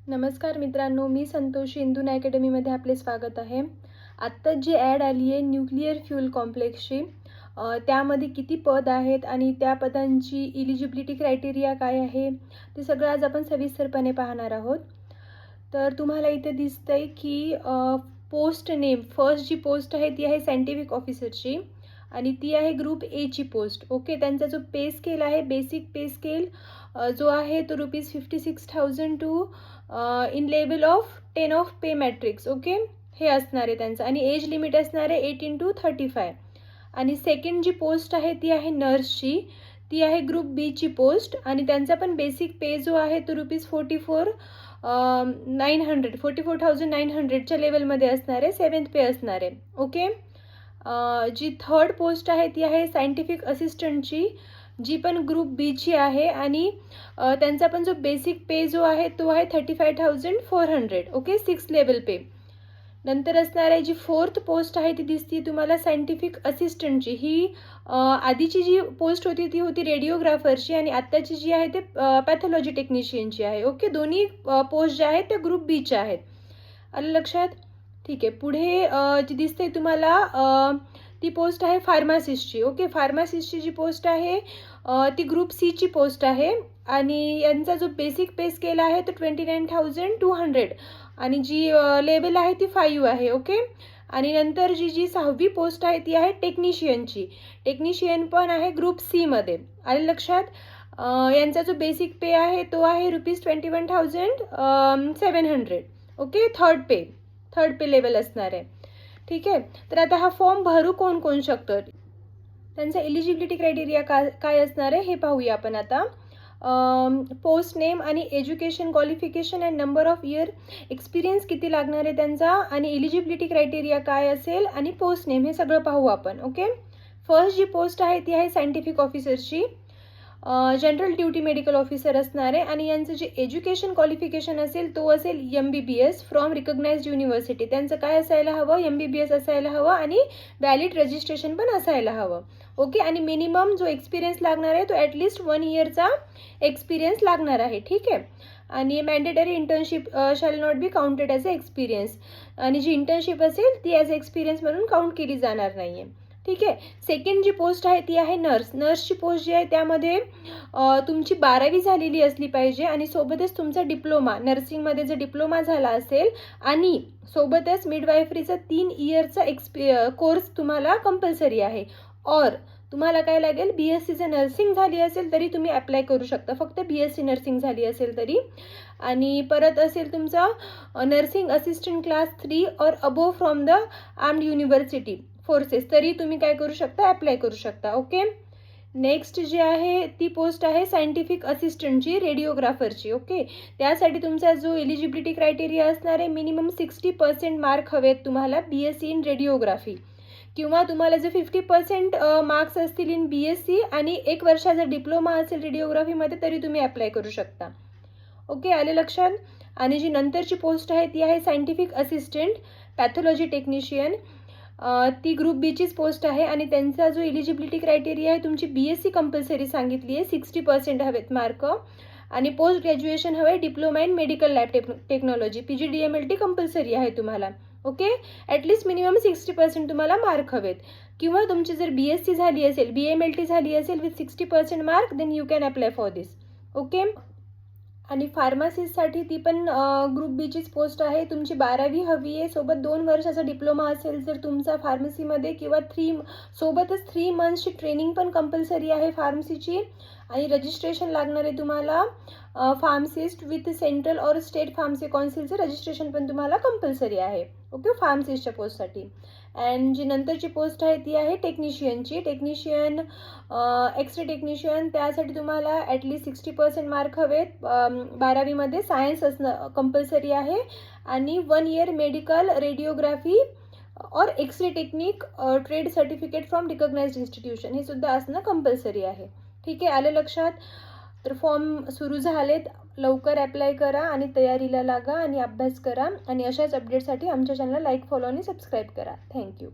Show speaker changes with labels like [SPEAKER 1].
[SPEAKER 1] नमस्कार मित्रांनो, मी संतोषी इंदून अकॅडमीमध्ये आपले स्वागत आहे. आत्ताच जी ॲड आली आहे न्यूक्लिअर फ्यूल कॉम्प्लेक्सची, त्यामध्ये किती पद आहेत आणि त्या पदांची इलिजिबिलिटी क्रायटेरिया काय आहे ते सगळं आज आपण सविस्तरपणे पाहणार आहोत. तर तुम्हाला इथे दिसतंय की पोस्ट नेम फर्स्ट जी पोस्ट आहे ती आहे सायंटिफिक ऑफिसरची आणि ती आहे ग्रुप एची पोस्ट. ओके, त्यांचा जो पे स्केल आहे बेसिक पे स्केल जो आहे तो ₹56,000 to in level of 10 of pay matrix. Okay, हे असणार आहे त्यांचं आणि एज लिमिट असणार आहे 18 to 35. आणि सेकंड जी पोस्ट आहे ती आहे नर्सची, ती आहे ग्रुप बीची पोस्ट आणि त्यांचा पण बेसिक पे जो आहे तो ₹44,900च्या लेवलमध्ये असणार आहे, 7th पे असणार आहे. ओके, जी थर्ड पोस्ट आहे ती आहे सायंटिफिक असिस्टंटची, जी पण ग्रुप बीची आहे आणि त्यांचा पण जो बेसिक पे जो आहे तो आहे 35,400. ओके, 6th लेवल पे. नंतर असणार आहे जी फोर्थ पोस्ट आहे ती दिसती तुम्हाला सायंटिफिक असिस्टंटची. ही आधीची जी पोस्ट होती ती होती रेडिओग्राफरची आणि आत्ताची जी आहे ते पॅथॉलॉजी टेक्निशियनची आहे. ओके, दोन्ही पोस्ट ज्या आहेत त्या ग्रुप बीच्या आहेत. आलं लक्षात? ठीक आहे. पुढे जी दिसते तुम्हाला ती पोस्ट आहे फार्मासिस्टची. ओके, फार्मासिस्टची जी पोस्ट आहे ती ग्रुप सीची पोस्ट आहे आणि यांचा जो बेसिक पे स्केल आहे तो 29,200 आणि जी लेवल आहे ती 5 आहे. ओके, आणि नंतर जी 6वी पोस्ट आहे ती आहे टेक्निशियनची. टेक्निशियन पण आहे ग्रुप सीमध्ये. आलं लक्षात? यांचा जो बेसिक पे आहे तो आहे ₹21,700. ओके, थर्ड पे लेवल असणार आहे. ठीक आहे. तर आता हा फॉर्म भरू कोण कोण शकतं, त्यांचा एलिजिबिलिटी क्रायटेरिया काय असणार आहे हे पाहूया आपण आता. पोस्ट नेम आणि education qualification and number of year experience किती लागणार आहे त्यांचा आणि एलिजिबिलिटी क्रायटेरिया काय असेल आणि पोस्ट नेम हे सगळं पाहू आपण. ओके, फर्स्ट जी पोस्ट आहे ती आहे सायंटिफिक ऑफिसरची. जनरल ड्युटी मेडिकल ऑफिसर असणार आहे आणि यांचं जे एज्युकेशन क्वालिफिकेशन असेल तो असेल MBBS फ्रॉम रिकग्नाइज्ड युनिव्हर्सिटी. त्यांचं काय असायला हवं, MBBS असायला हवं आणि व्हॅलिड रजिस्ट्रेशन पण असायला हवं. ओके, आणि मिनिमम जो एक्सपिरियन्स लागणार आहे तो ॲटलिस्ट 1 इयरचा एक्सपिरियन्स लागणार आहे. ठीक आहे, आणि mandatory internship shall not be counted as a experience आणि जी इंटर्नशिप असेल ती ॲज अ एक्सपिरियन्स म्हणून काउंट केली जाणार नाही आहे. ठीक आहे. सेकंड जी पोस्ट आहे ती आहे नर्सची पोस्ट जी आहे त्यामध्ये तुमची 12वी झालेली असली पाहिजे आणि सोबतच तुमचा डिप्लोमा नर्सिंगमध्ये जर डिप्लोमा झाला असेल आणि सोबतच मिडवायफरीचा 3 इयरचा कोर्स तुम्हाला कंपल्सरी आहे. और तुम्हाला काय लागेल, BSc जर नर्सिंग झाली असेल तरी तुम्ही अप्लाय करू शकता, फक्त BSc नर्सिंग झाली असेल तरी. आणि परत असेल तुमचा नर्सिंग असिस्टंट क्लास 3 और above from the armed university forces, तरी तुम्ही काय करू शकता, अप्लाय करू शकता. ओके, नेक्स्ट जी आहे ती पोस्ट आहे सायंटिफिक असिस्टंटची, रेडिओग्राफरची. ओके, त्यासाठी तुमचा जो एलिजिबिलिटी क्रायटेरिया असणार आहे मिनिमम 60% मार्क हवेत तुम्हाला BSc इन रेडिओग्राफी, किंवा तुम्हाला जर 50% मार्क्स असतील इन BSc आणि 1 वर्षाचा डिप्लोमा असेल रेडिओग्राफीमध्ये तरी तुम्ही अप्लाय करू शकता. ओके, आले लक्षात? आणि जी नंतरची पोस्ट आहे ती आहे सायंटिफिक असिस्टंट पॅथॉलॉजी टेक्निशियन. ती ग्रुप बीचीच पोस्ट आहे आणि त्यांचा जो एलिजिबिलिटी क्रायटेरिया आहे तुमची BSc कंपल्सरी सांगितली आहे, 60% हवेत मार्क आणि पोस्ट ग्रॅज्युएशन हवे diploma in medical lab technology PGDMLT compulsory आहे तुम्हाला. ओके, ॲटलिस्ट मिनिमम 60% तुम्हाला मार्क हवेत, किंवा तुमची जर BSc झाली असेल, BMLT झाली असेल with 60% mark, then you can apply for this. Okay, आणि फार्मासिस्टसाठी ती पण ग्रुप बीचीच पोस्ट आहे. तुमची 12वी हवी आहे, सोबत 2 वर्षाचा डिप्लोमा असेल जर तुमचा फार्मसीमध्ये, किंवा सोबतच 3 मंथ्सची ट्रेनिंग पण कंपल्सरी आहे फार्मसीची आणि रजिस्ट्रेशन लागणार आहे तुम्हाला फार्मसिस्ट विथ सेंट्रल और स्टेट फार्मसी काउन्सिलचं रजिस्ट्रेशन पण तुम्हाला कंपल्सरी आहे. ओके, फार्मसिस्टच्या पोस्टसाठी. अँड जी नंतरची पोस्ट आहे ती आहे टेक्निशियनची. टेक्निशियन एक्सरे टेक्निशियन, त्यासाठी तुम्हाला ॲटलिस्ट 60% मार्क हवेत. 12वीमध्ये सायन्स असणं कंपल्सरी आहे आणि 1 इयर मेडिकल रेडिओग्राफी और x-ray technique trade certificate from recognised institution हे सुद्धा असणं कंपल्सरी आहे. ठीक आहे, आलं लक्षात? तर फॉर्म सुरू झालेत, लवकर अप्लाय करा आणि तयारीला लागा आणि अभ्यास करा आणि अशाच अपडेटसाठी आमच्या चॅनलला लाईक, फॉलो आणि सबस्क्राईब करा. थँक्यू.